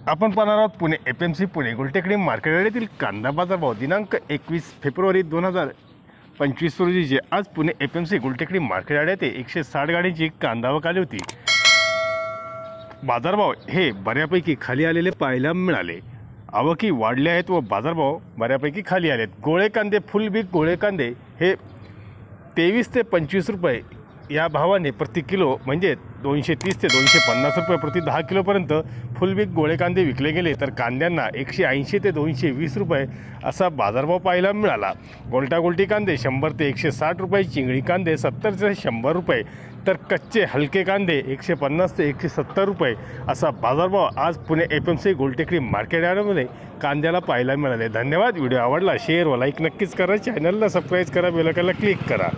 आपण पाहणार आहोत पुणे FMC पुणे गुलटेकडी मार्केट यार्डातील कांदा बाजार भाव दिनांक 21 फेब्रुवारी 2025 रोजीचे आज Pune FMC Gultekdi market yard येथे 160 गाडींची कांदा आवक आली होती। बाजारभाव हे बऱ्यापैकी खाली आलेले पाहायला मिळाले। आवकी वाढल्या आहेत व बाजारभाव बऱ्यापैकी खाली आलेत। गोळे कांदे फुल बिग गोळे कांदे हे 23 ते 25 रुपये या भावाने प्रति किलो म्हणजे 230 ते 250 रुपये प्रति 10 किलोपर्यंत फुल बिग गोळे कांदे विकले गेले, तर कांद्यांना 180 ते 220 रुपये असा बाजारभाव पाहायला मिळाला। गोलटागोलटी कांदे 100 ते 160 रुपये, चिंगळी कांदे 70 ते 100 रुपये, तर कच्चे हलके कांदे 150 ते 170 रुपये असा बाजारभाव आज पुणे FMC गुलटेकडी मार्केट यार्डमध्ये कांद्याला पाहायला मिळाले। धन्यवाद। व्हिडिओ आवडला शेअर व लाईक नक्कीच करा, चॅनलला सबस्क्राईब करा, बेल आयकॉनला क्लिक करा।